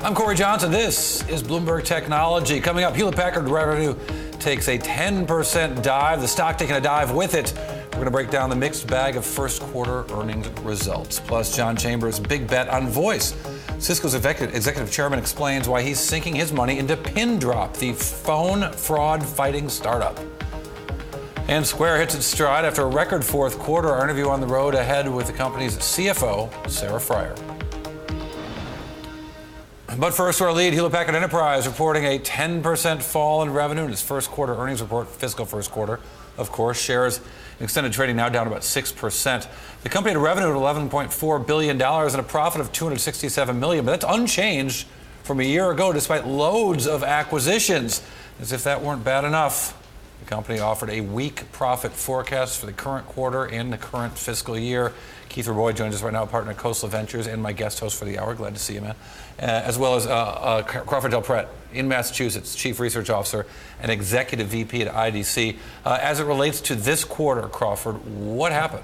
I'm Corey Johnson. This is Bloomberg Technology. Coming up, Hewlett-Packard revenue takes a 10% dive. The stock taking a dive with it. We're going to break down the mixed bag of first quarter earnings results. Plus, John Chambers' big bet on voice. Cisco's executive chairman explains why he's sinking his money into Pindrop, the phone fraud fighting startup. And Square hits its stride after a record fourth quarter. Our interview on the road ahead with the company's CFO, Sarah Fryer. But first, our lead, Hewlett-Packard Enterprise, reporting a 10% fall in revenue in its first quarter earnings report, fiscal first quarter. Of course, shares in extended trading now down about 6%. The company had a revenue of $11.4 billion and a profit of $267 million, but that's unchanged from a year ago despite loads of acquisitions. As if that weren't bad enough, the company offered a weak profit forecast for the current quarter and the current fiscal year. Keith Roy joins us right now, partner at Coastal Ventures and my guest host for the hour. Glad to see you, man. As well as Crawford Del Prete in Massachusetts, Chief Research Officer and Executive VP at IDC. As it relates to this quarter, Crawford, what happened?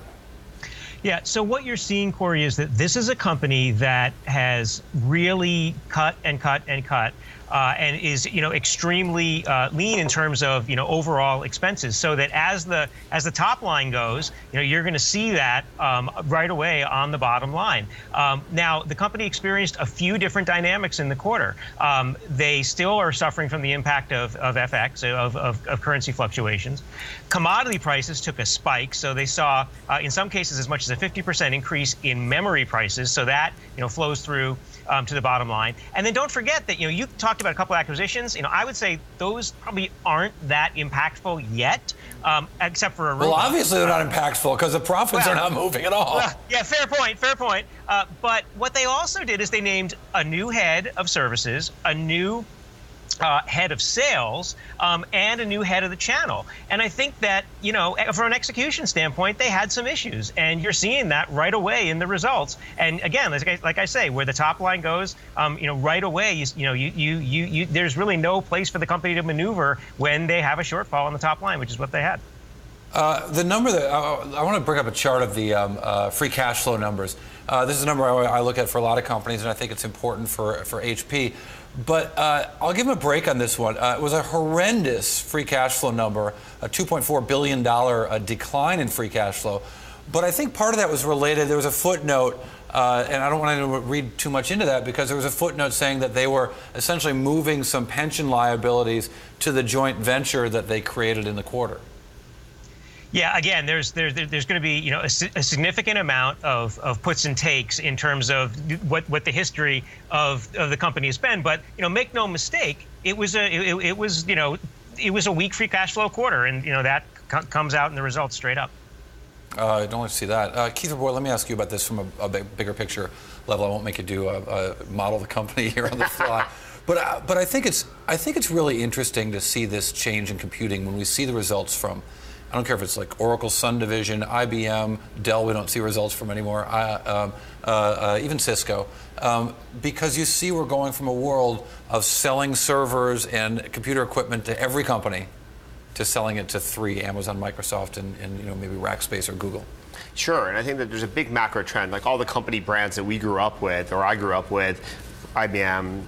Yeah, so what you're seeing, Corey, is that this is a company that has really cut and cut and cut. And is extremely lean in terms of overall expenses, so that as the top line goes, you're going to see that right away on the bottom line. Now the company experienced a few different dynamics in the quarter. They still are suffering from the impact of FX, of currency fluctuations. Commodity prices took a spike, so they saw in some cases as much as a 50% increase in memory prices. So that flows through to the bottom line. And then don't forget that you talked about a couple of acquisitions. I would say those probably aren't that impactful yet, except for Aruba. Well, obviously they're not impactful because the profits are not moving at all. Yeah, fair point. But what they also did is they named a new head of services, a new head of sales, and a new head of the channel. And I think that, from an execution standpoint, they had some issues. And you're seeing that right away in the results. And again, like I say, where the top line goes, right away, there's really no place for the company to maneuver when they have a shortfall on the top line, which is what they had. The number that I want to bring up a chart of the free cash flow numbers. This is a number I look at for a lot of companies, and I think it's important for HP. But I'll give them a break on this one. It was a horrendous free cash flow number, a $2.4 billion decline in free cash flow. But I think part of that was related. There was a footnote, and I don't want to read too much into that, because there was a footnote saying that they were essentially moving some pension liabilities to the joint venture that they created in the quarter. Yeah, again, there's going to be a significant amount of puts and takes in terms of what the history of the company has been. But make no mistake, it was a weak free cash flow quarter, and that comes out in the results straight up. I don't want to see that. Keith Roy, let me ask you about this from a bigger picture level. I won't make you do a model the company here on the fly. But I think it's really interesting to see this change in computing when we see the results from, I don't care if it's like Oracle Sun Division, IBM, Dell, we don't see results from anymore, even Cisco, because you see we're going from a world of selling servers and computer equipment to every company to selling it to three, Amazon, Microsoft, and maybe Rackspace or Google. Sure, and I think that there's a big macro trend, like all the company brands that we grew up with, or I grew up with, IBM,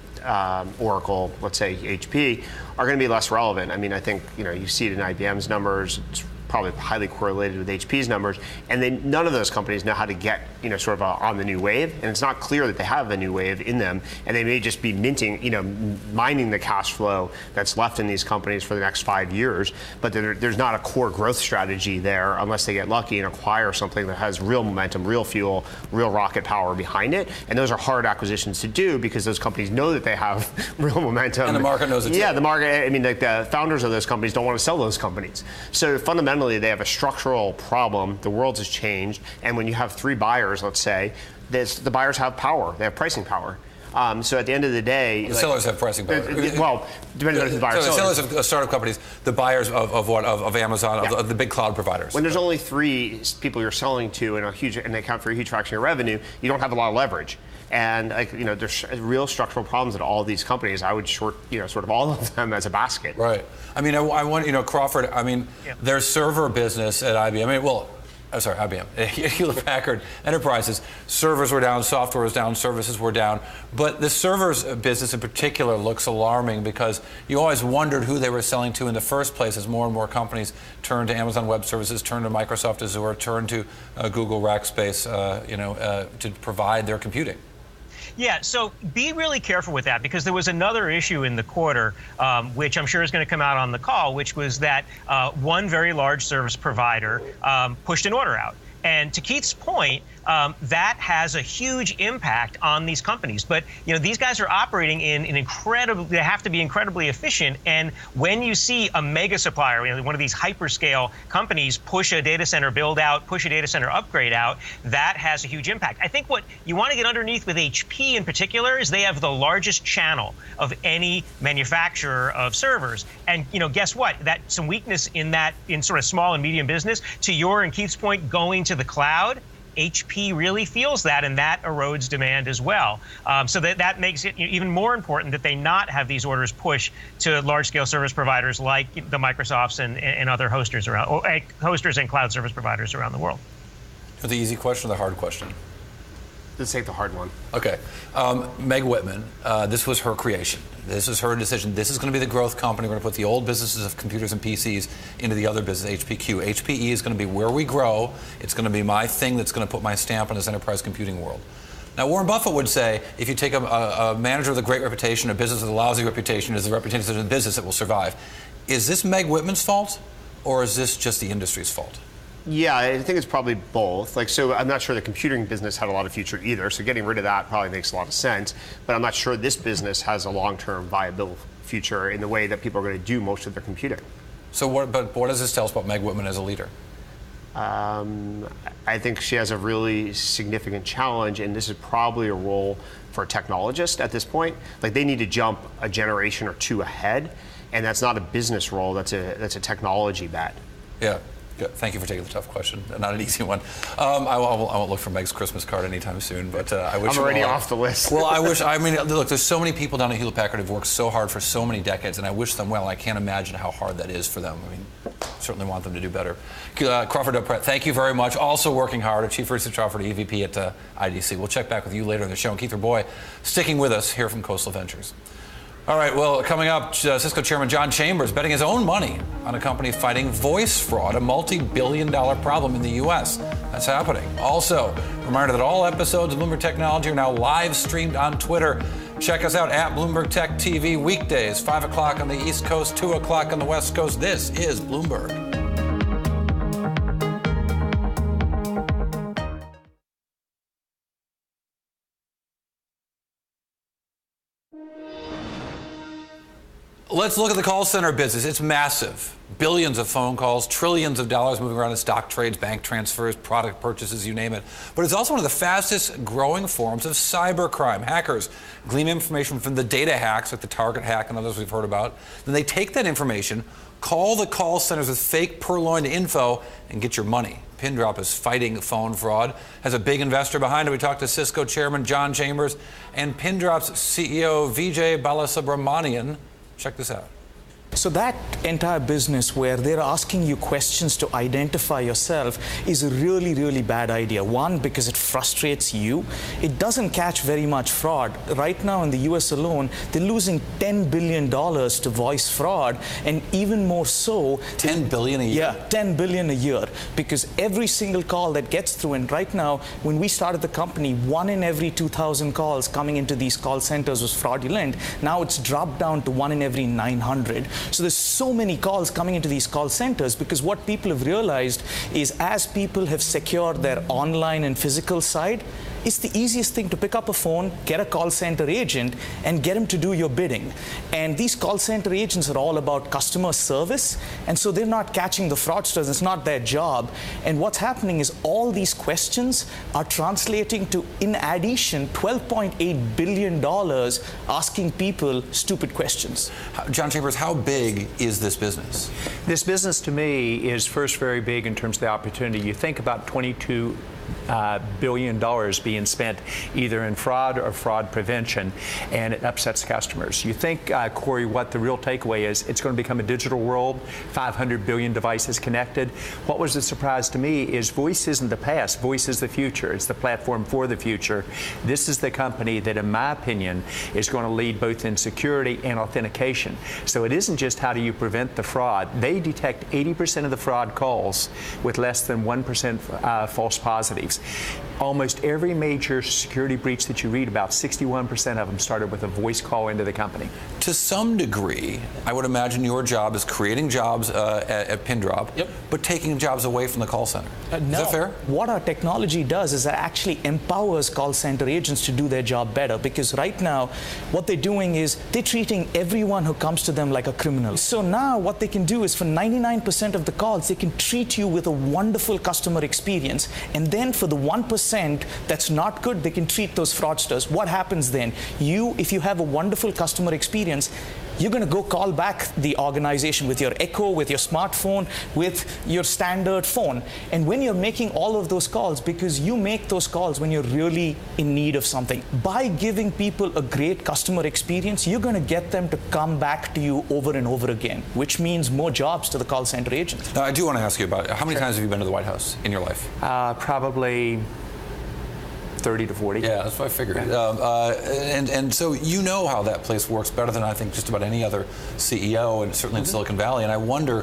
Oracle, let's say HP, are going to be less relevant. I mean, I think you see it in IBM's numbers. It's probably highly correlated with HP's numbers, and none of those companies know how to get sort of on the new wave, and it's not clear that they have a new wave in them, and they may just be mining the cash flow that's left in these companies for the next 5 years, but there's not a core growth strategy there unless they get lucky and acquire something that has real momentum, real fuel, real rocket power behind it, and those are hard acquisitions to do because those companies know that they have real momentum. And the market knows it too. Yeah, the market, the founders of those companies don't want to sell those companies. So fundamentally, they have a structural problem. The world has changed, and when you have three buyers, let's say, the buyers have power. They have pricing power. So at the end of the day, the sellers have pricing power. Well, depends on who the buyers. So the sellers of startup companies, the buyers of what? Of Amazon, of the big cloud providers. When there's only three people you're selling to and they account for a huge fraction of your revenue, you don't have a lot of leverage. And there's real structural problems at all of these companies. I would short, sort of all of them as a basket. Right. I mean, I want, Crawford. I mean, their server business at IBM. I mean, well, IBM, Hewlett Packard Enterprises, servers were down, software was down, services were down. But the servers business in particular looks alarming because you always wondered who they were selling to in the first place as more and more companies turn to Amazon Web Services, turn to Microsoft Azure, turn to Google Rackspace, to provide their computing. Yeah, so be really careful with that because there was another issue in the quarter, which I'm sure is going to come out on the call, which was that one very large service provider pushed an order out. And to Keith's point, that has a huge impact on these companies. But these guys are operating in an they have to be incredibly efficient. And when you see a mega supplier, one of these hyperscale companies push a data center build out, push a data center upgrade out, that has a huge impact. I think what you want to get underneath with HP in particular is they have the largest channel of any manufacturer of servers. And guess what? That's some weakness in sort of small and medium business. To your and Keith's point, going to the cloud, HP really feels that, and that erodes demand as well. So that makes it even more important that they not have these orders push to large-scale service providers like the Microsofts and other hosters around, or hosters and cloud service providers around the world. The easy question or the hard question? Let's take the hard one. Okay. Meg Whitman, this was her creation. This is her decision. This is going to be the growth company. We're going to put the old businesses of computers and PCs into the other business, HPQ. HPE is going to be where we grow. It's going to be my thing that's going to put my stamp on this enterprise computing world. Now, Warren Buffett would say, if you take a manager with a great reputation, a business with a lousy reputation, is the reputation of the business that will survive. Is this Meg Whitman's fault, or is this just the industry's fault? Yeah, I think it's probably both. So I'm not sure the computing business had a lot of future either. So getting rid of that probably makes a lot of sense. But I'm not sure this business has a long-term viable future in the way that people are going to do most of their computing. So what does this tell us about Meg Whitman as a leader? I think she has a really significant challenge, and this is probably a role for a technologist at this point. They need to jump a generation or two ahead, and that's not a business role. That's a technology bet. Yeah. Good. Thank you for taking the tough question. Not an easy one. I won't look for Meg's Christmas card anytime soon, but I wish. I'm already off the list. Well, look, there's so many people down at Hewlett Packard who've worked so hard for so many decades, and I wish them well. I can't imagine how hard that is for them. Certainly want them to do better. Crawford Duprett, thank you very much. Also working hard, Chief Research Officer to EVP at IDC. We'll check back with you later in the show. And Keith Boy, sticking with us here from Coastal Ventures. All right, well, coming up, Cisco Chairman John Chambers betting his own money on a company fighting voice fraud, a multi-billion-dollar problem in the U.S. That's happening. Also, reminder that all episodes of Bloomberg Technology are now live streamed on Twitter. Check us out at Bloomberg Tech TV weekdays, 5 o'clock on the East Coast, 2 o'clock on the West Coast. This is Bloomberg. Let's look at the call center business. It's massive. Billions of phone calls, trillions of dollars moving around in stock trades, bank transfers, product purchases, you name it. But it's also one of the fastest growing forms of cybercrime. Hackers glean information from the data hacks, like the Target hack and others we've heard about. Then they take that information, call the call centers with fake purloined info, and get your money. Pindrop is fighting phone fraud, has a big investor behind it. We talked to Cisco Chairman John Chambers and Pindrop's CEO Vijay Balasubramanian. Check this out. So that entire business where they're asking you questions to identify yourself is a really, really bad idea. One, because it frustrates you. It doesn't catch very much fraud. Right now in the US alone, they're losing $10 billion to voice fraud, and even more so. $10 billion a year? Yeah, $10 billion a year. Because every single call that gets through, and right now, when we started the company, 1 in every 2,000 calls coming into these call centers was fraudulent. Now it's dropped down to 1 in every 900. So there's so many calls coming into these call centers because what people have realized is as people have secured their online and physical side, it's the easiest thing to pick up a phone, get a call center agent, and get him to do your bidding. And these call center agents are all about customer service, and so they're not catching the fraudsters. It's not their job. And what's happening is all these questions are translating to, in addition, $12.8 billion asking people stupid questions. John Chambers, how big is this business? This business, to me, is first very big in terms of the opportunity. You think about 22 billion being spent either in fraud or fraud prevention, and it upsets customers. You think, Corey, what the real takeaway is? It's going to become a digital world, 500 billion devices connected. What was a surprise to me is voice isn't the past, voice is the future. It's the platform for the future. This is the company that, in my opinion, is going to lead both in security and authentication. So it isn't just how do you prevent the fraud. They detect 80% of the fraud calls with less than 1% false positives. Almost every major security breach that you read about, 61% of them started with a voice call into the company. To some degree, I would imagine your job is creating jobs at Pindrop, but taking jobs away from the call center. No. Is that fair? What our technology does is it actually empowers call center agents to do their job better, because right now what they're doing is they're treating everyone who comes to them like a criminal. So now what they can do is for 99% of the calls, they can treat you with a wonderful customer experience. And then for the 1% that's not good, they can treat those fraudsters. What happens then? If you have a wonderful customer experience, you're going to go call back the organization with your Echo, with your smartphone, with your standard phone. And when you're making all of those calls, because you make those calls when you're really in need of something, by giving people a great customer experience, you're going to get them to come back to you over and over again, which means more jobs to the call center agents. Now, I do want to ask you about how many times have you been to the White House in your life? Probably 30 to 40. Yeah, that's what I figured. And so you know how that place works better than I think just about any other CEO, and certainly in Silicon Valley. And I wonder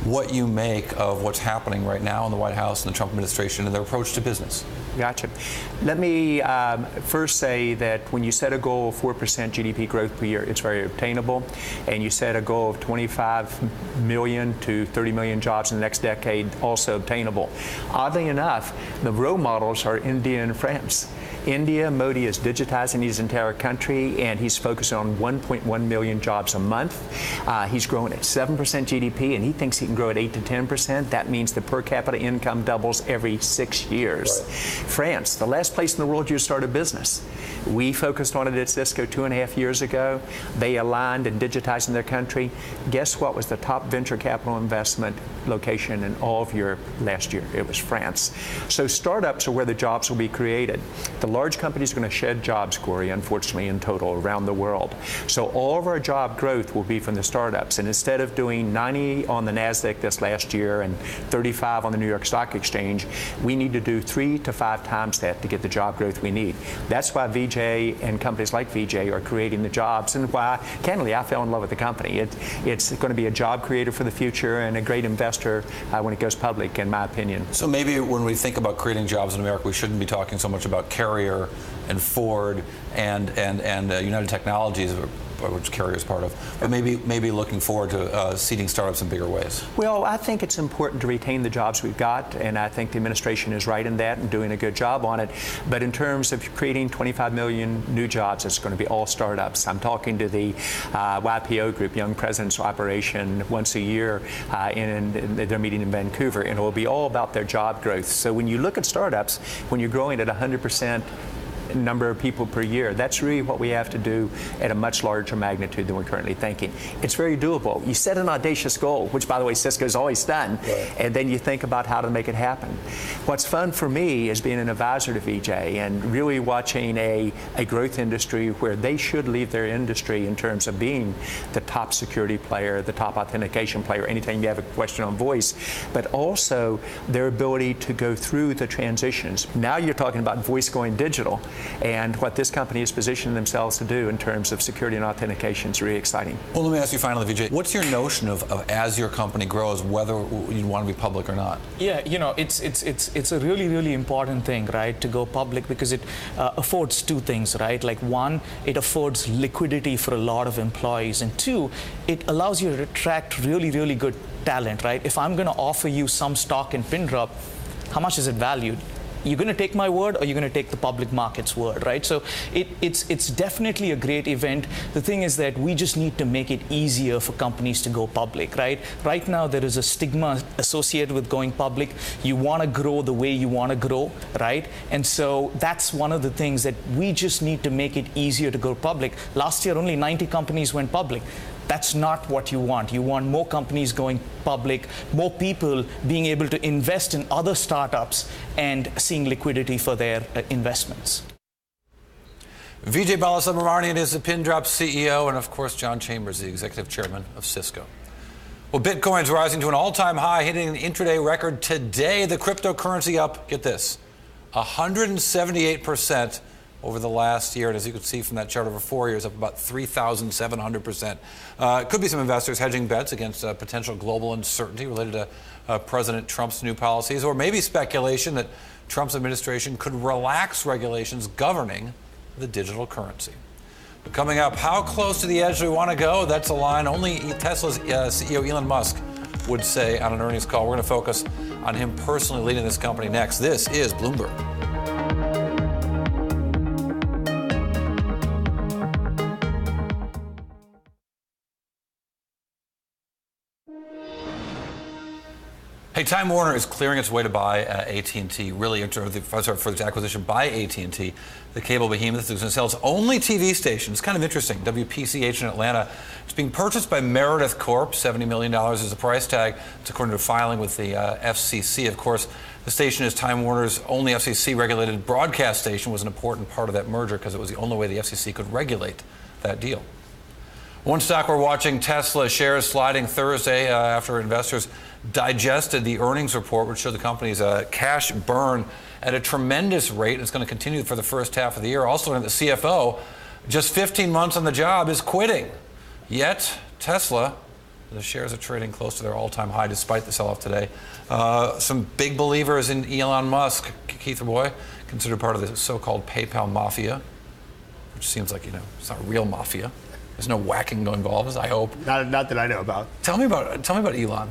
what you make of what's happening right now in the White House and the Trump administration and their approach to business. Gotcha. Let me first say that when you set a goal of 4% GDP growth per year, it's very obtainable. And you set a goal of 25 million to 30 million jobs in the next decade, also obtainable. Oddly enough, the role models are India and France. India, Modi is digitizing his entire country, and he's focused on 1.1 million jobs a month. He's growing at 7% GDP, and he thinks he can grow at 8 to 10%. That means the per capita income doubles every 6 years. Right. France, the last place in the world you start a business. We focused on it at Cisco 2.5 years ago. They aligned and digitizing their country. Guess what was the top venture capital investment location in all of Europe last year? It was France. So startups are where the jobs will be created. The large companies are going to shed jobs, Corey, unfortunately, in total around the world. So all of our job growth will be from the startups. And instead of doing 90 on the NASDAQ this last year and 35 on the New York Stock Exchange, we need to do 3 to 5 times that to get the job growth we need. That's why VJ and companies like VJ are creating the jobs, and why, candidly, I fell in love with the company. It's going to be a job creator for the future and a great investor when it goes public, in my opinion. So maybe when we think about creating jobs in America, we shouldn't be talking so much about Carrier and Ford and United Technologies, which Carrier is part of, but maybe looking forward to seeding startups in bigger ways. Well, I think it's important to retain the jobs we've got, and I think the administration is right in that and doing a good job on it. But in terms of creating 25 million new jobs, it's going to be all startups. I'm talking to the YPO group, Young Presidents Operation, once a year in their meeting in Vancouver, and it will be all about their job growth. So when you look at startups, when you're growing at 100% number of people per year, that's really what we have to do at a much larger magnitude than we're currently thinking. It's very doable. You set an audacious goal, which, by the way, Cisco's always done, and then you think about how to make it happen. What's fun for me is being an advisor to VJ and really watching a growth industry where they should leave their industry in terms of being the top security player, the top authentication player, anytime you have a question on voice, but also their ability to go through the transitions. Now you're talking about voice going digital. And what this company is positioning themselves to do in terms of security and authentication is really exciting. Well, let me ask you finally, Vijay, what's your notion of as your company grows, whether you want to be public or not? Yeah, you know, it's a really, really important thing, right, to go public, because it affords two things, right? Like, one, it affords liquidity for a lot of employees, and two, it allows you to attract really, really good talent, right? If I'm going to offer you some stock in Pindrop, how much is it valued? You're going to take my word, or you're going to take the public market's word, right? So it's definitely a great event. The thing is that we just need to make it easier for companies to go public, right? Right now, there is a stigma associated with going public. You want to grow the way you want to grow, right? And so that's one of the things that we just need to make it easier to go public. Last year, only 90 companies went public. That's not what you want. You want more companies going public, more people being able to invest in other startups and seeing liquidity for their investments. Vijay Balasubramanian is the Pindrop CEO, and of course, John Chambers, the executive chairman of Cisco. Well, Bitcoin's rising to an all-time high, hitting an intraday record today. The cryptocurrency up, get this, 178% over the last year. And as you can see from that chart over 4 years, up about 3,700%. It could be some investors hedging bets against potential global uncertainty related to President Trump's new policies, or maybe speculation that Trump's administration could relax regulations governing the digital currency. But coming up, how close to the edge do we want to go? That's a line only Tesla's CEO Elon Musk would say on an earnings call. We're going to focus on him personally leading this company next. This is Bloomberg. Hey, Time Warner is clearing its way to buy AT&T, really for its acquisition by AT&T, the cable behemoth that's going to sell its only TV station. It's kind of interesting. WPCH in Atlanta. It's being purchased by Meredith Corp. $70 million is the price tag. It's according to a filing with the FCC. Of course, the station is Time Warner's only FCC-regulated broadcast station. Was an important part of that merger because it was the only way the FCC could regulate that deal. One stock we're watching, Tesla shares sliding Thursday after investors digested the earnings report, which showed the company's cash burn at a tremendous rate. It's going to continue for the first half of the year. Also, the CFO, just 15 months on the job, is quitting. Yet, Tesla, the shares are trading close to their all-time high despite the sell-off today. Some big believers in Elon Musk. Keith Roy, considered part of the so-called PayPal mafia, which seems like, it's not a real mafia. There's no whacking involved, I hope. Not that I know about. Tell me about Elon.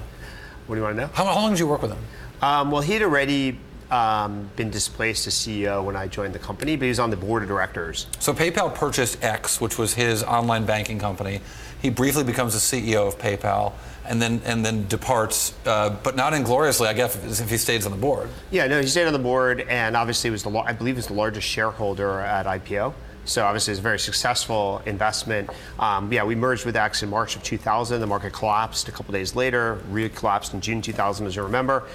What do you want to know? How long did you work with him? Well, he'd already been displaced as CEO when I joined the company, but he was on the board of directors. So PayPal purchased X, which was his online banking company. He briefly becomes the CEO of PayPal and then departs, but not ingloriously, I guess, if he stays on the board. Yeah, no, he stayed on the board, and obviously was I believe was the largest shareholder at IPO. So obviously it's a very successful investment. We merged with X in March of 2000. The market collapsed a couple days later, re-collapsed in June 2000, as you remember.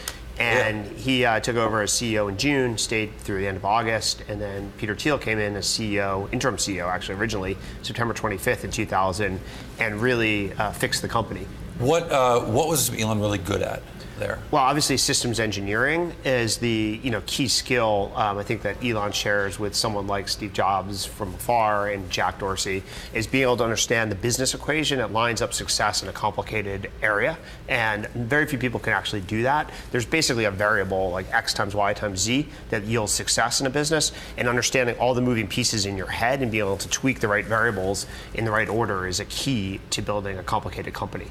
And he took over as CEO in June, stayed through the end of August, and then Peter Thiel came in as CEO, interim CEO actually originally, September 25th in 2000, and really fixed the company. What was Elon really good at there? Well, obviously systems engineering is the key skill I think that Elon shares with someone like Steve Jobs from afar and Jack Dorsey, is being able to understand the business equation that lines up success in a complicated area. And very few people can actually do that. There's basically a variable like X times Y times Z that yields success in a business, and understanding all the moving pieces in your head and being able to tweak the right variables in the right order is a key to building a complicated company.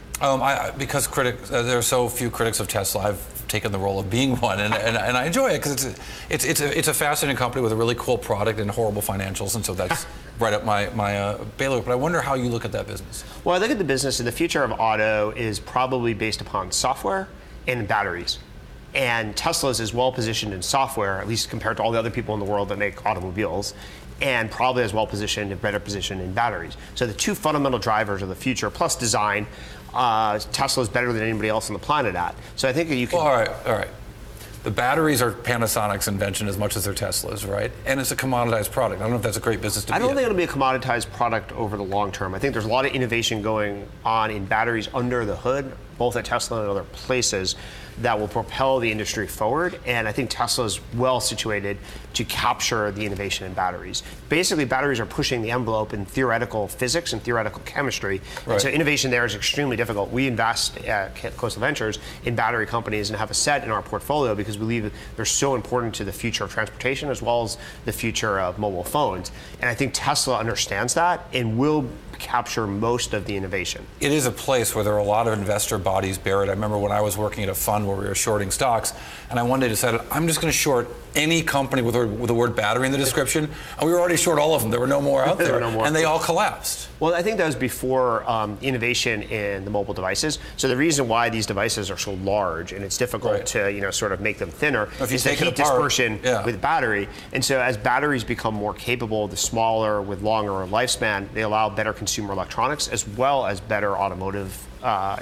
Because there are so few critics of Tesla, I've taken the role of being one, and I enjoy it because it's a fascinating company with a really cool product and horrible financials, and so that's right up my bailiwick. But I wonder how you look at that business. Well, I look at the business, and the future of auto is probably based upon software and batteries. And Tesla is well positioned in software, at least compared to all the other people in the world that make automobiles, and probably as well positioned and better positioned in batteries. So the two fundamental drivers of the future, plus design, Tesla is better than anybody else on the planet at. So I think that you can. Well, all right. The batteries are Panasonic's invention as much as they're Tesla's, right? And it's a commoditized product. I don't know if that's a great business to be in. I don't think it'll be a commoditized product over the long term. I think there's a lot of innovation going on in batteries under the hood, both at Tesla and other places, that will propel the industry forward. And I think Tesla is well situated to capture the innovation in batteries. Basically, batteries are pushing the envelope in theoretical physics and theoretical chemistry. Right. And so innovation there is extremely difficult. We invest at Coastal Ventures in battery companies and have a set in our portfolio because we believe they're so important to the future of transportation as well as the future of mobile phones. And I think Tesla understands that and will capture most of the innovation. It is a place where there are a lot of investor bodies buried. I remember when I was working at a fund where we were shorting stocks, and I one day decided I'm just going to short any company with the word battery in the description, and we were already short all of them. There were no more out there, and they all collapsed. Well, I think that was before innovation in the mobile devices. So the reason why these devices are so large and it's difficult to sort of make them thinner is the heat dispersion with battery. And so as batteries become more capable, the smaller with longer lifespan, they allow better consumer electronics as well as better automotive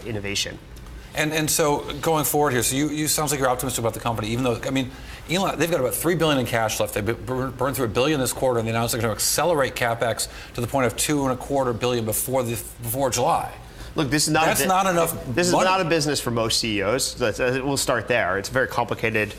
innovation. And so going forward here, so you sounds like you're optimistic about the company, even though, I mean, Elon, they've got about $3 billion in cash left. They burned through $1 billion this quarter, and they announced they're going to accelerate capex to the point of $2.25 billion before July. Look, this is not enough. This is not a business for most CEOs. We'll start there. It's very complicated,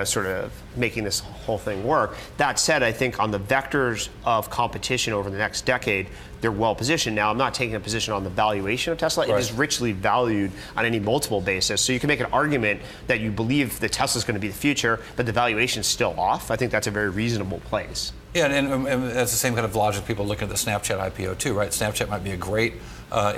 sort of making this whole thing work. That said, I think on the vectors of competition over the next decade, they're well positioned. Now, I'm not taking a position on the valuation of Tesla. It is richly valued on any multiple basis. So you can make an argument that you believe that Tesla's going to be the future, but the valuation's still off. I think that's a very reasonable place. Yeah, and that's the same kind of logic people looking at the Snapchat IPO too, right? Snapchat might be a great,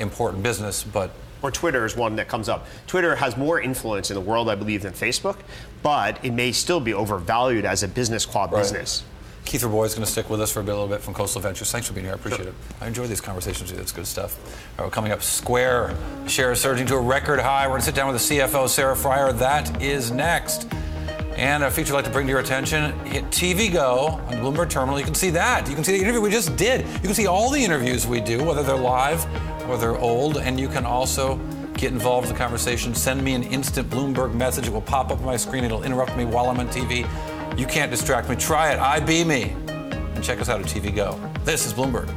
important business, but... Or Twitter is one that comes up. Twitter has more influence in the world, I believe, than Facebook, but it may still be overvalued as a business qua business. Keith Raboy is going to stick with us for a little bit from Coastal Ventures. Thanks for being here. I appreciate it. I enjoy these conversations with you. It's good stuff. All right, coming up, Square shares surging to a record high. We're going to sit down with the CFO, Sarah Fryer. That is next. And a feature I'd like to bring to your attention, hit TV Go on Bloomberg Terminal. You can see that. You can see the interview we just did. You can see all the interviews we do, whether they're live or they're old. And you can also get involved in the conversation. Send me an instant Bloomberg message. It will pop up on my screen. It'll interrupt me while I'm on TV. You can't distract me. Try it. IB me. And check us out at TV Go. This is Bloomberg.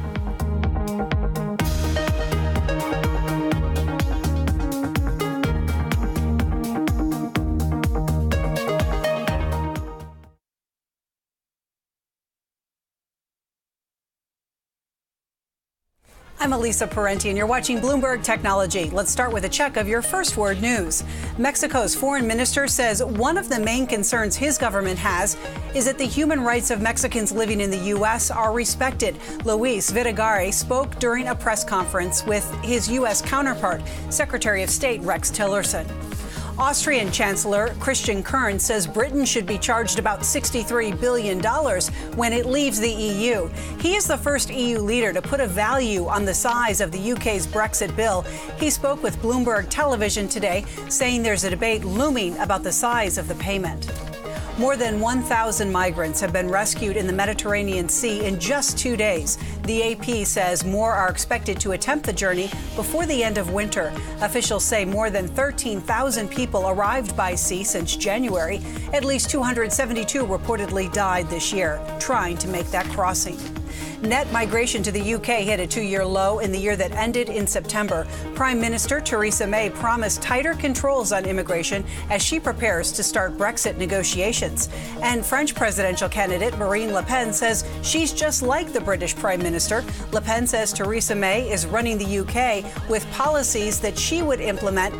I'm Elisa Parenti, and you're watching Bloomberg Technology. Let's start with a check of your first word news. Mexico's foreign minister says one of the main concerns his government has is that the human rights of Mexicans living in the U.S. are respected. Luis Videgaray spoke during a press conference with his U.S. counterpart, Secretary of State Rex Tillerson. Austrian Chancellor Christian Kern says Britain should be charged about $63 billion when it leaves the EU. He is the first EU leader to put a value on the size of the UK's Brexit bill. He spoke with Bloomberg Television today, saying there's a debate looming about the size of the payment. More than 1,000 migrants have been rescued in the Mediterranean Sea in just 2 days. The AP says more are expected to attempt the journey before the end of winter. Officials say more than 13,000 people arrived by sea since January. At least 272 reportedly died this year trying to make that crossing. Net migration to the UK hit a 2-year low in the year that ended in September. Prime Minister Theresa May promised tighter controls on immigration as she prepares to start Brexit negotiations. And French presidential candidate Marine Le Pen says she's just like the British Prime Minister. Le Pen says Theresa May is running the UK with policies that she would implement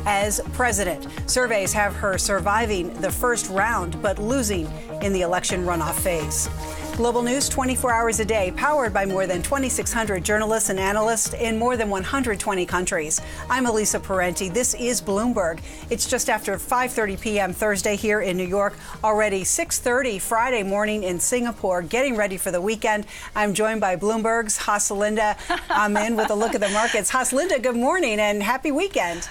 as president. Surveys have her surviving the first round but losing in the election runoff phase. Global news 24 hours a day, powered by more than 2,600 journalists and analysts in more than 120 countries. I'm Elisa Parenti. This is Bloomberg. It's just after 5:30 p.m. Thursday here in New York, already 6:30 Friday morning in Singapore, getting ready for the weekend. I'm joined by Bloomberg's Haslinda Amin with a look at the markets. Haslinda, good morning and happy weekend.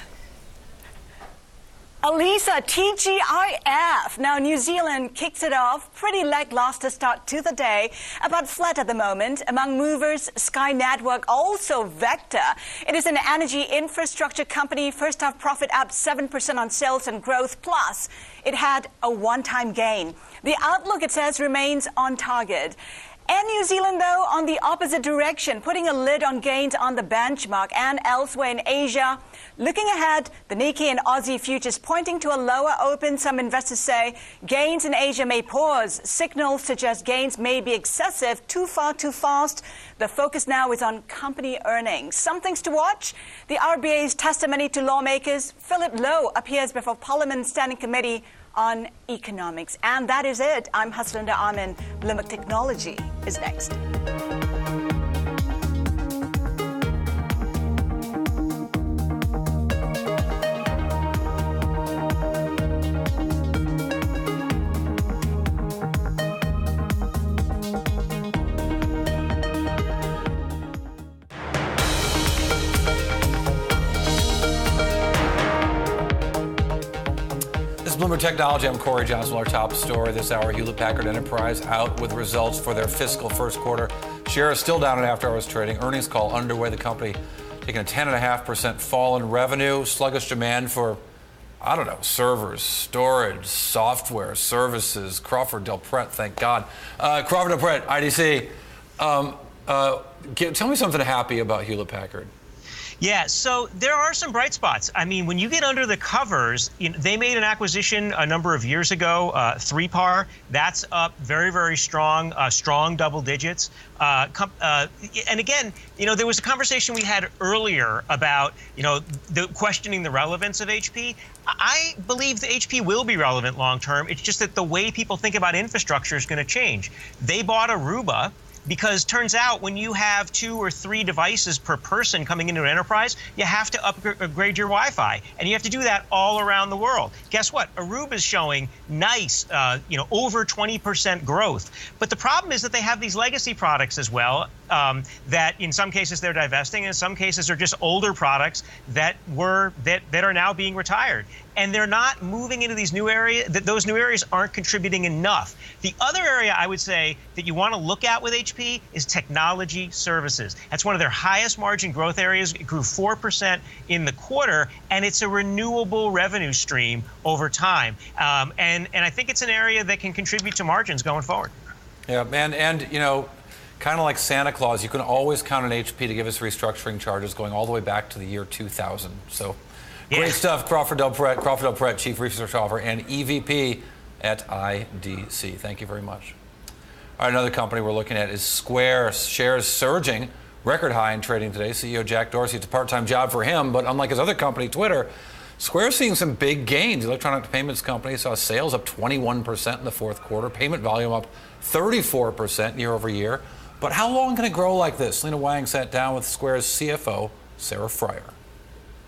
Elisa, TGIF. Now, New Zealand kicks it off. Pretty lackluster start to the day. About flat at the moment. Among movers, Sky Network, also Vector. It is an energy infrastructure company. First half profit up 7% on sales and growth. Plus, it had a one-time gain. The outlook, it says, remains on target. And New Zealand, though, on the opposite direction, putting a lid on gains on the benchmark and elsewhere in Asia. Looking ahead, the Nikkei and Aussie futures pointing to a lower open. Some investors say gains in Asia may pause. Signals suggest gains may be excessive, too far, too fast. The focus now is on company earnings. Some things to watch. The RBA's testimony to lawmakers. Philip Lowe appears before Parliament's Standing Committee on Economics. And that is it. I'm Haslinda Amin. Bloomberg Technology is next. Bloomberg Technology. I'm Corey Johnson. Our top story this hour, Hewlett-Packard Enterprise out with results for their fiscal first quarter. Shares still down in after-hours trading. Earnings call underway. The company taking a 10.5% fall in revenue. Sluggish demand for, I don't know, servers, storage, software, services. Crawford Del Prete, thank God. Crawford Del Prete, IDC. Tell me something happy about Hewlett-Packard. Yeah, so there are some bright spots. I mean, when you get under the covers, they made an acquisition a number of years ago, 3PAR. That's up very, very strong, strong double digits. And again, there was a conversation we had earlier about, questioning the relevance of HP. I believe that HP will be relevant long term. It's just that the way people think about infrastructure is going to change. They bought Aruba, because turns out when you have 2 or 3 devices per person coming into an enterprise, you have to upgrade your Wi-Fi, and you have to do that all around the world. Guess what? Aruba is showing nice, over 20% growth. But the problem is that they have these legacy products as well, that in some cases they're divesting, and in some cases are just older products that are now being retired. And they're not moving into these new areas. Those new areas aren't contributing enough. The other area I would say that you want to look at with HP is technology services. That's one of their highest margin growth areas. It grew 4% in the quarter, and it's a renewable revenue stream over time. And I think it's an area that can contribute to margins going forward. Yeah, and kind of like Santa Claus, you can always count on HP to give us restructuring charges going all the way back to the year 2000. So. Yeah. Great stuff, Crawford Del Prete, Chief Research Officer and EVP at IDC. Thank you very much. All right, another company we're looking at is Square. Shares surging, record high in trading today. CEO Jack Dorsey, it's a part-time job for him, but unlike his other company, Twitter, Square's seeing some big gains. The electronic payments company saw sales up 21% in the fourth quarter, payment volume up 34% year over year. But how long can it grow like this? Lena Wang sat down with Square's CFO, Sarah Fryer.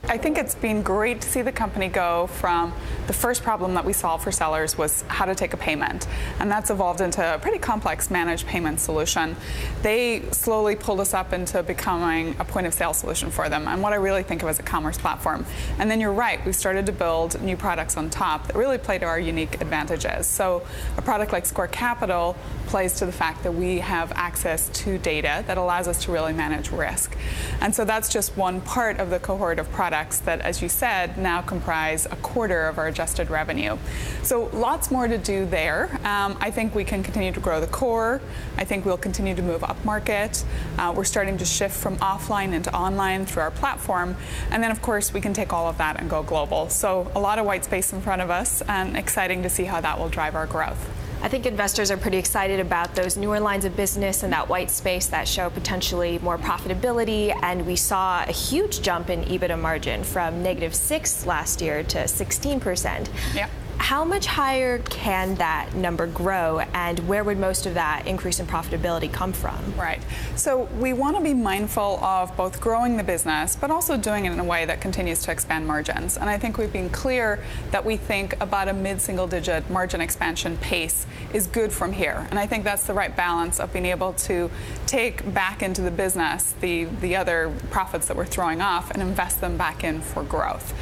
I think it's been great to see the company go from the first problem that we solved for sellers was how to take a payment. And that's evolved into a pretty complex managed payment solution. They slowly pulled us up into becoming a point of sale solution for them, and what I really think of as a commerce platform. And then you're right, we started to build new products on top that really play to our unique advantages. So a product like Square Capital plays to the fact that we have access to data that allows us to really manage risk. And so that's just one part of the cohort of products that, as you said, now comprise a quarter of our adjusted revenue. So lots more to do there. I think we can continue to grow the core. I think we'll continue to move up market. We're starting to shift from offline into online through our platform. And then, of course, we can take all of that and go global. So a lot of white space in front of us, and exciting to see how that will drive our growth. I think investors are pretty excited about those newer lines of business and that white space that show potentially more profitability. And we saw a huge jump in EBITDA margin from -6% last year to 16%. Yeah. How much higher can that number grow, and where would most of that increase in profitability come from? Right. So we want to be mindful of both growing the business, but also doing it in a way that continues to expand margins. And I think we've been clear that we think about a mid-single-digit margin expansion pace is good from here. And I think that's the right balance of being able to take back into the business the other profits that we're throwing off and invest them back in for growth.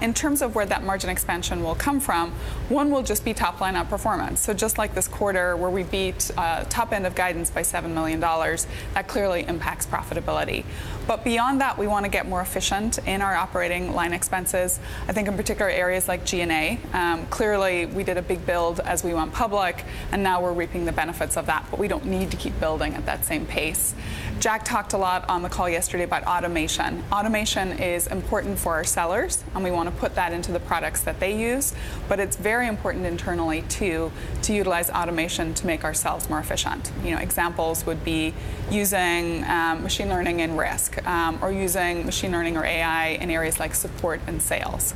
In terms of where that margin expansion will come from, one will just be top line outperformance. So just like this quarter where we beat top end of guidance by $7 million, that clearly impacts profitability. But beyond that, we want to get more efficient in our operating line expenses. I think in particular areas like G&A. Clearly, we did a big build as we went public, and now we're reaping the benefits of that, but we don't need to keep building at that same pace. Jack talked a lot on the call yesterday about automation. Automation is important for our sellers, and we want to put that into the products that they use, but it's very important internally too to utilize automation to make ourselves more efficient. Examples would be using machine learning in risk, or using machine learning or AI in areas like support and sales.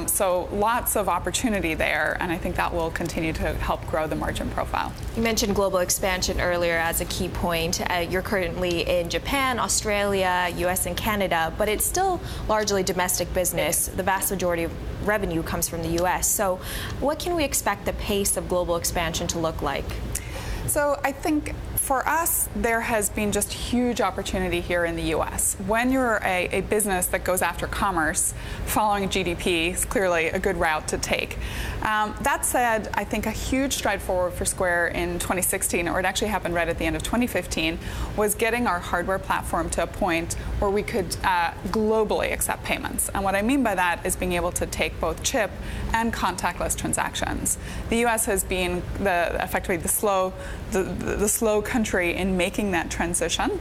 So lots of opportunity there, and I think that will continue to help grow the margin profile. You mentioned global expansion earlier as a key point. You're currently in Japan, Australia, US, and Canada, but it's still largely domestic business. The vast majority of revenue comes from the US. So what can we expect the pace of global expansion to look like? So I think for us, there has been just huge opportunity here in the U.S. When you're a business that goes after commerce, following GDP is clearly a good route to take. That said, I think a huge stride forward for Square in 2016, or it actually happened right at the end of 2015, was getting our hardware platform to a point where we could globally accept payments. And what I mean by that is being able to take both chip and contactless transactions. The U.S. has been effectively the slow country in making that transition.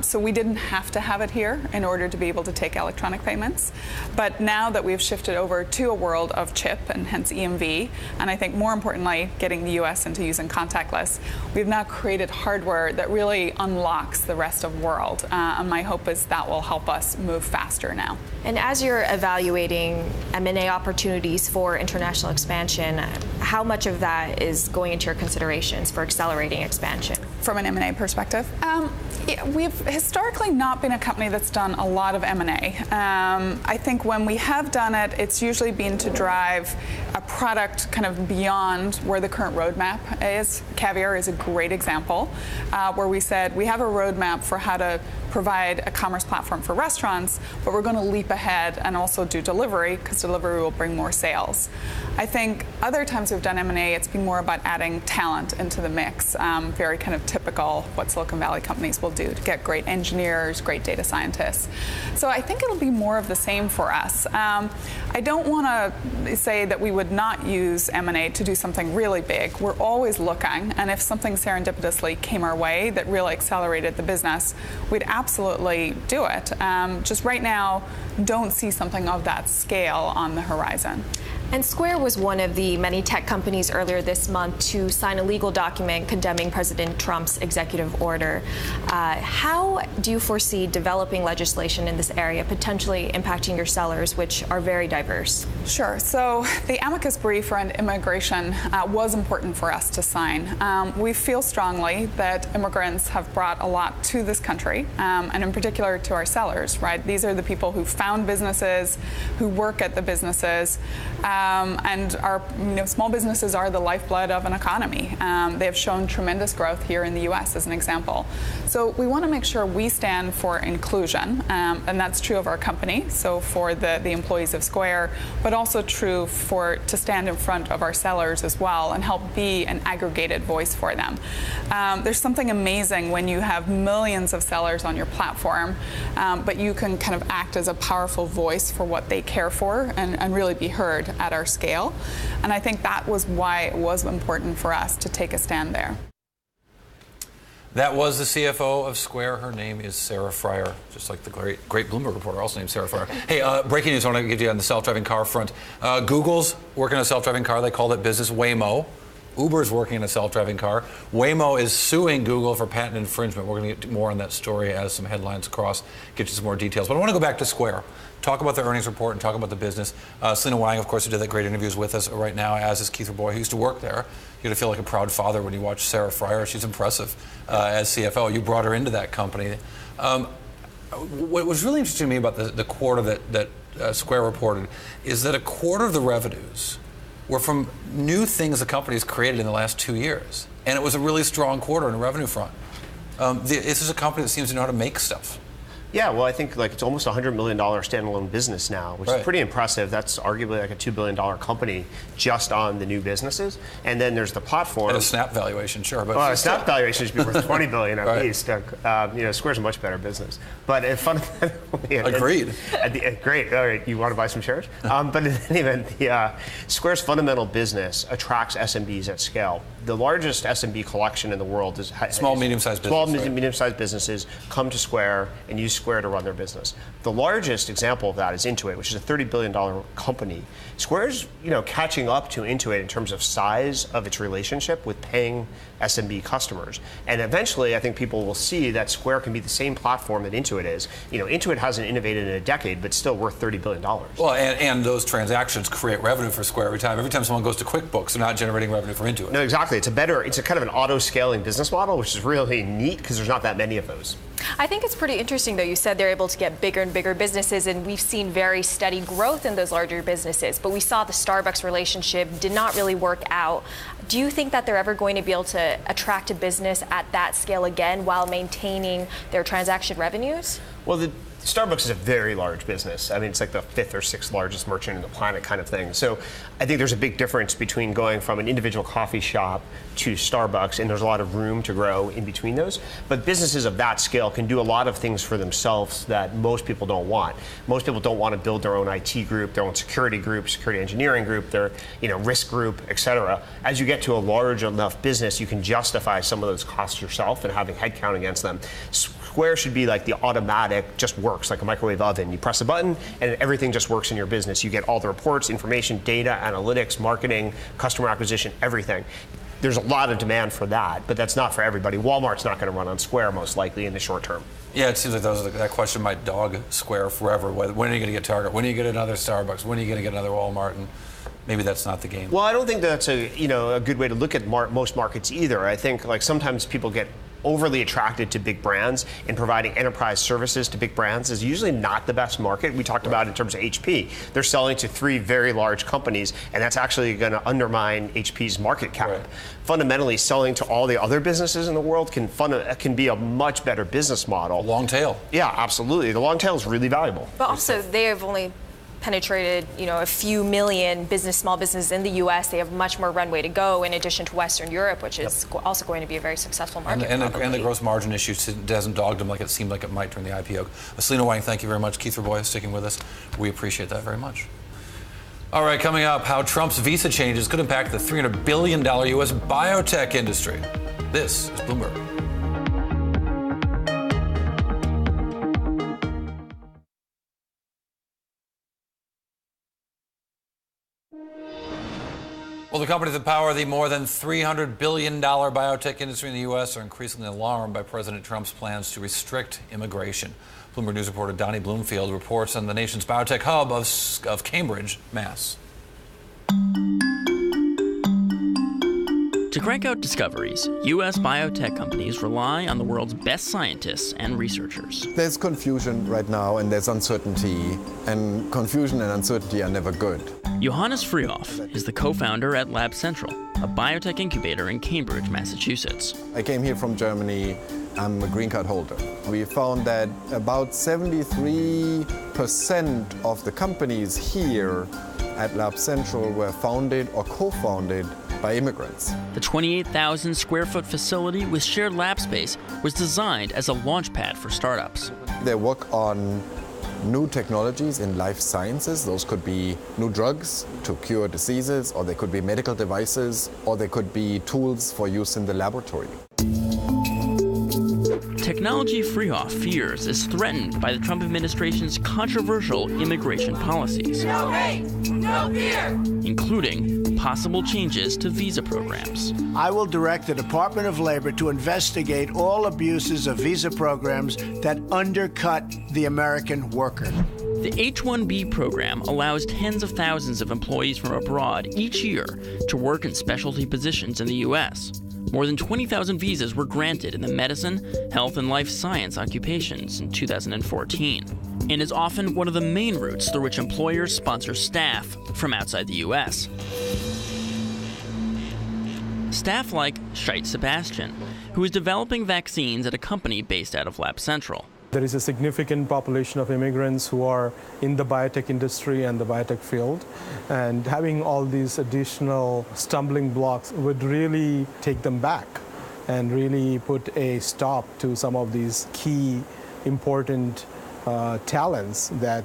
So we didn't have to have it here in order to be able to take electronic payments. But now that we've shifted over to a world of chip and hence EMV, and I think more importantly, getting the U.S. into using contactless, we've now created hardware that really unlocks the rest of the world. And my hope is that will help us move faster now. And as you're evaluating M&A opportunities for international expansion, how much of that is going into your considerations for accelerating expansion? From an M&A perspective, we've historically not been a company that's done a lot of M&A. I think when we have done it, it's usually been to drive a product kind of beyond where the current roadmap is. Caviar is a great example, where we said we have a roadmap for how to provide a commerce platform for restaurants, but we're going to leap ahead and also do delivery, because delivery will bring more sales. I think other times we've done M&A, it's been more about adding talent into the mix, very kind of typical what Silicon Valley companies will do to get great engineers, great data scientists. So I think it'll be more of the same for us. I don't want to say that we would not use M&A to do something really big. We're always looking, and if something serendipitously came our way that really accelerated the business, we'd absolutely do it. Just right now, don't see something of that scale on the horizon. And Square was one of the many tech companies earlier this month to sign a legal document condemning President Trump's executive order. How do you foresee developing legislation in this area potentially impacting your sellers, which are very diverse? Sure. So the amicus brief around immigration was important for us to sign. We feel strongly that immigrants have brought a lot to this country, and in particular to our sellers, right? These are the people who found businesses, who work at the businesses, and our small businesses are the lifeblood of an economy. They have shown tremendous growth here in the U.S. as an example. So we want to make sure we stand for inclusion, and that's true of our company, so for the employees of Square, but also true to stand in front of our sellers as well and help be an aggregated voice for them. There's something amazing when you have millions of sellers on your platform, but you can kind of act as a powerful voice for what they care for and really be heard at our scale. And I think that was why it was important for us to take a stand there. That was the CFO of Square. Her name is Sarah Friar, just like the great Bloomberg reporter, also named Sarah Friar. Hey, breaking news I want to give you on the self-driving car front. Google's working on a self-driving car. They call it business Waymo. Uber's working on a self-driving car. Waymo is suing Google for patent infringement. We're going to get more on that story as some headlines cross, get you some more details. But I want to go back to Square, talk about the earnings report and talk about the business. Selena Wang, of course, who did that great interviews with us right now, as is Keith Roboy, who used to work there. You're going to feel like a proud father when you watch Sarah Friar. She's impressive as CFO. You brought her into that company. What was really interesting to me about the quarter that Square reported is that a quarter of the revenues were from new things the company's created in the last 2 years. And it was a really strong quarter on the revenue front. This is a company that seems to know how to make stuff. Yeah, well, I think it's almost a $100 million standalone business now, which is pretty impressive. That's arguably like a $2 billion company just on the new businesses. And then there's the platform. At a Snap valuation, sure. But a Snap valuation should be worth $20 billion at least. Square's a much better business. But fundamentally, agreed. Great. All right, you want to buy some shares? But in any event, Square's fundamental business attracts SMBs at scale. The largest SMB collection in the world is small, medium-sized businesses. Small, medium-sized businesses come to Square and use Square to run their business. The largest example of that is Intuit, which is a $30 billion company. Square's, catching up to Intuit in terms of size of its relationship with paying SMB customers. And eventually, I think people will see that Square can be the same platform that Intuit is. Intuit hasn't innovated in a decade, but still worth $30 billion. Well, and those transactions create revenue for Square every time. Every time someone goes to QuickBooks, they're not generating revenue for Intuit. No, exactly. It's a kind of an auto-scaling business model, which is really neat because there's not that many of those. I think it's pretty interesting, though. You said they're able to get bigger and bigger businesses, and we've seen very steady growth in those larger businesses. But we saw the Starbucks relationship did not really work out. Do you think that they're ever going to be able to attract a business at that scale again while maintaining their transaction revenues? Well, Starbucks is a very large business. I mean, it's like the 5th or 6th largest merchant in the planet kind of thing. So I think there's a big difference between going from an individual coffee shop to Starbucks, and there's a lot of room to grow in between those. But businesses of that scale can do a lot of things for themselves that most people don't want. Most people don't want to build their own IT group, their own security group, security engineering group, their risk group, et cetera. As you get to a large enough business, you can justify some of those costs yourself and having headcount against them. Square should be like the automatic, just works like a microwave oven. You press a button and everything just works in your business. You get all the reports, information, data, analytics, marketing, customer acquisition, everything. There's a lot of demand for that, but that's not for everybody. Walmart's not going to run on Square most likely in the short term. Yeah, it seems like that question might dog Square forever. When are you going to get Target? When are you going to get another Starbucks? When are you going to get another Walmart? And maybe that's not the game. Well, I don't think that's a good way to look at most markets either. I think like sometimes people get overly attracted to big brands, and providing enterprise services to big brands is usually not the best market. We talked about it in terms of HP. They're selling to 3 very large companies, and that's actually going to undermine HP's market cap. Right. Fundamentally, selling to all the other businesses in the world can be a much better business model. Long tail. Yeah, absolutely. The long tail is really valuable. But also, they have only penetrated, a few million small businesses in the U.S. They have much more runway to go in addition to Western Europe, which is also going to be a very successful market. And the gross margin issue hasn't dogged them like it seemed like it might during the IPO. Selena Wang, thank you very much. Keith Raboy sticking with us. We appreciate that very much. All right, coming up, how Trump's visa changes could impact the $300 billion U.S. biotech industry. This is Bloomberg. Well, the companies that power the more than $300 billion biotech industry in the U.S. are increasingly alarmed by President Trump's plans to restrict immigration. Bloomberg News reporter Donnie Bloomfield reports on the nation's biotech hub of Cambridge, Mass. To crank out discoveries, U.S. biotech companies rely on the world's best scientists and researchers. There's confusion right now, and there's uncertainty, and confusion and uncertainty are never good. Johannes Frühauf is the co-founder at Lab Central, a biotech incubator in Cambridge, Massachusetts. I came here from Germany. I'm a green card holder. We found that about 73% of the companies here at Lab Central were founded or co-founded by immigrants. The 28,000 square foot facility with shared lab space was designed as a launchpad for startups. They work on new technologies in life sciences. Those could be new drugs to cure diseases, or they could be medical devices, or they could be tools for use in the laboratory. Technology Frühauf fears is threatened by the Trump administration's controversial immigration policies. No hate, no fear. Including possible changes to visa programs. I will direct the Department of Labor to investigate all abuses of visa programs that undercut the American worker. The H-1B program allows tens of thousands of employees from abroad each year to work in specialty positions in the U.S. More than 20,000 visas were granted in the medicine, health, and life science occupations in 2014, and is often one of the main routes through which employers sponsor staff from outside the U.S. Staff like Scheit Sebastian, who is developing vaccines at a company based out of Lab Central. There is a significant population of immigrants who are in the biotech industry and the biotech field, and having all these additional stumbling blocks would really take them back and really put a stop to some of these key important talents that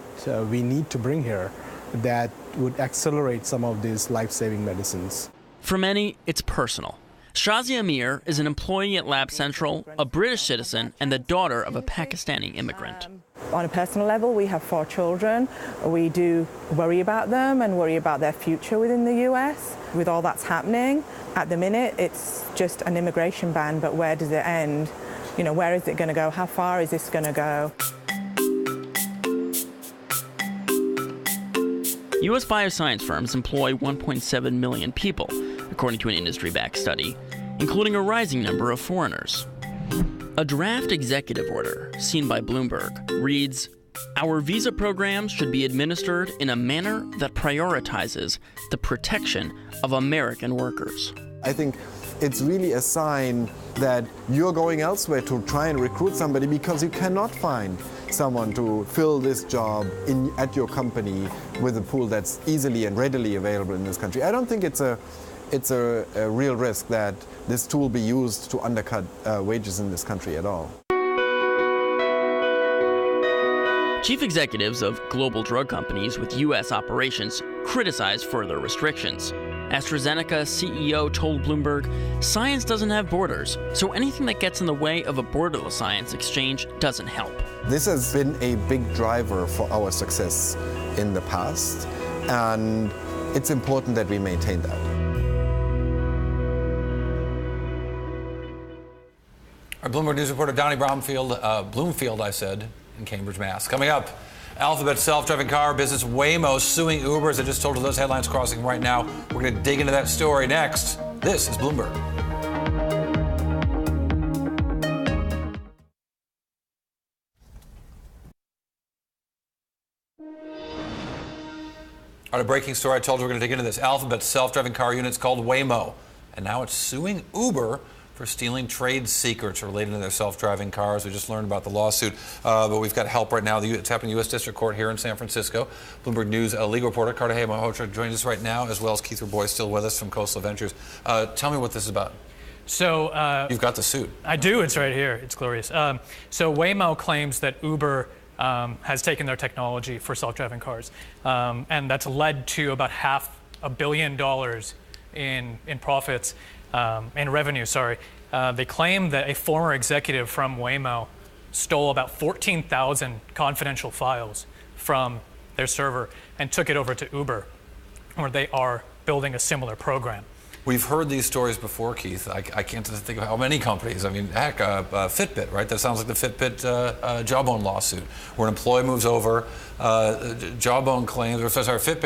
we need to bring here that would accelerate some of these life-saving medicines. For many, it's personal. Shazia Amir is an employee at Lab Central, a British citizen, and the daughter of a Pakistani immigrant. On a personal level, we have 4 children. We do worry about them and worry about their future within the US. With all that's happening, at the minute, it's just an immigration ban, but where does it end? Where is it going to go? How far is this going to go? U.S. bioscience firms employ 1.7 million people, according to an industry-backed study, including a rising number of foreigners. A draft executive order, seen by Bloomberg, reads, "Our visa programs should be administered in a manner that prioritizes the protection of American workers." I think it's really a sign that you're going elsewhere to try and recruit somebody because you cannot find someone to fill this job at your company with a pool that's easily and readily available in this country. I don't think it's a real risk that this tool be used to undercut wages in this country at all. Chief executives of global drug companies with U.S. operations criticize further restrictions. AstraZeneca CEO told Bloomberg, "Science doesn't have borders, so anything that gets in the way of a borderless science exchange doesn't help." This has been a big driver for our success in the past, and it's important that we maintain that. Our Bloomberg News reporter Donnie Bloomfield, in Cambridge, Mass. Coming up, Alphabet's self-driving car business Waymo suing Uber, as I just told you, those headlines crossing right now. We're going to dig into that story next. This is Bloomberg. On a breaking story, I told you we're going to dig into this. Alphabet's self-driving car unit's called Waymo, and now it's suing Uber for stealing trade secrets related to their self-driving cars. We just learned about the lawsuit, but we've got help right now. It's happening in the U.S. District Court here in San Francisco. Bloomberg News legal reporter Carter Hayes joins us right now, as well as Keith Roboy still with us from Coastal Ventures. Tell me what this is about. So you've got the suit. I do. It's right here. It's glorious. So Waymo claims that Uber has taken their technology for self-driving cars, and that's led to about $500 million in profits. In revenue, sorry. They claim that a former executive from Waymo stole about 14,000 confidential files from their server and took it over to Uber, where they are building a similar program. We've heard these stories before, Keith. I can't think of how many companies. I mean, heck, Fitbit, right? That sounds like the Fitbit Jawbone lawsuit, where an employee moves over, Fitbit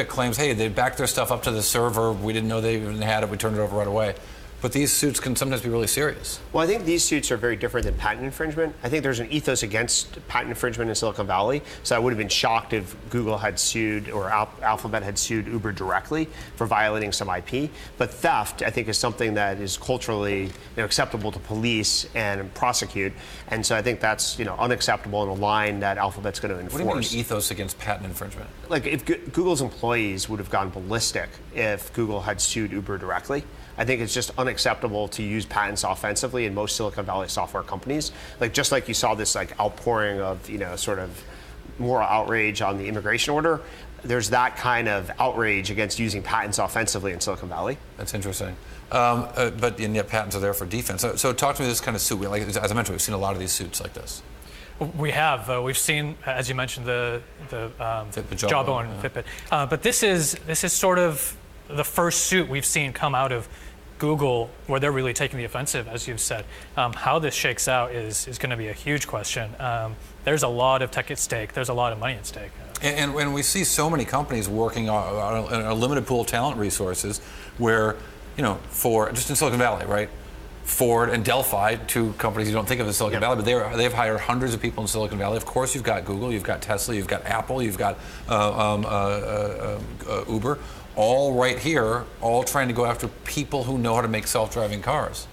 claims, hey, they backed their stuff up to the server. We didn't know they even had it. We turned it over right away. But these suits can sometimes be really serious. Well, I think these suits are very different than patent infringement. I think there's an ethos against patent infringement in Silicon Valley. So I would have been shocked if Google had sued or Alphabet had sued Uber directly for violating some IP. But theft, I think, is something that is culturally acceptable to police and prosecute. And so I think that's unacceptable and a line that Alphabet's going to enforce. What do you mean ethos against patent infringement? Like if Google's employees would have gone ballistic if Google had sued Uber directly. I think it's just unacceptable to use patents offensively in most Silicon Valley software companies. Just like you saw this outpouring of sort of moral outrage on the immigration order. There's that kind of outrage against using patents offensively in Silicon Valley. That's interesting. And yet patents are there for defense. So talk to me this kind of suit. As I mentioned, we've seen a lot of these suits like this. We have. We've seen, as you mentioned, the Jawbone and Fitbit. But this is sort of the first suit we've seen come out of Google, where they're really taking the offensive, as you've said. How this shakes out is going to be a huge question. There's a lot of tech at stake. There's a lot of money at stake. And when we see so many companies working on a limited pool of talent resources, where, just in Silicon Valley, right? Ford and Delphi, two companies you don't think of as Silicon Valley, but they've hired hundreds of people in Silicon Valley. Of course, you've got Google, you've got Tesla, you've got Apple, you've got Uber. All right here, all trying to go after people who know how to make self-driving cars.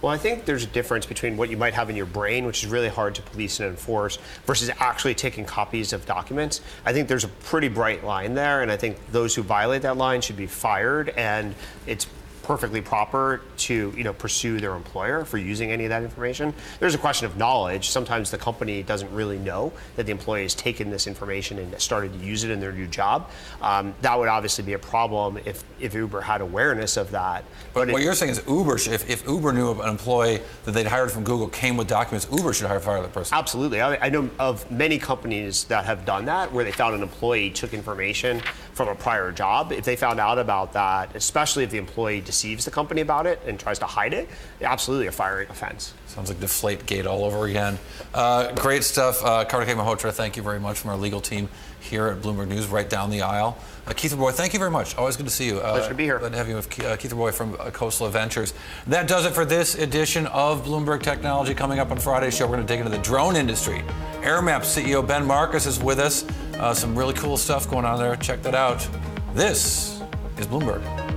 Well, I think there's a difference between what you might have in your brain, which is really hard to police and enforce, versus actually taking copies of documents. I think there's a pretty bright line there, and I think those who violate that line should be fired, and it's perfectly proper to pursue their employer for using any of that information. There's a question of knowledge. Sometimes the company doesn't really know that the employee has taken this information and started to use it in their new job. That would obviously be a problem if Uber had awareness of that. But what you're saying is Uber, if Uber knew of an employee that they'd hired from Google came with documents, Uber should fire that person. Absolutely. I know of many companies that have done that, where they found an employee took information from a prior job. If they found out about that, especially if the employee deceives the company about it and tries to hide it, absolutely a firing offense. Sounds like Deflategate all over again. Great stuff. Carter K. Malhotra, thank you very much from our legal team here at Bloomberg News, right down the aisle. Keith Boy, thank you very much. Always good to see you. Pleasure to be here. Glad to have you with Keith Boy from Coastal Ventures. That does it for this edition of Bloomberg Technology. Coming up on Friday's show, we're going to dig into the drone industry. AirMap CEO Ben Marcus is with us. Some really cool stuff going on there. Check that out. This is Bloomberg.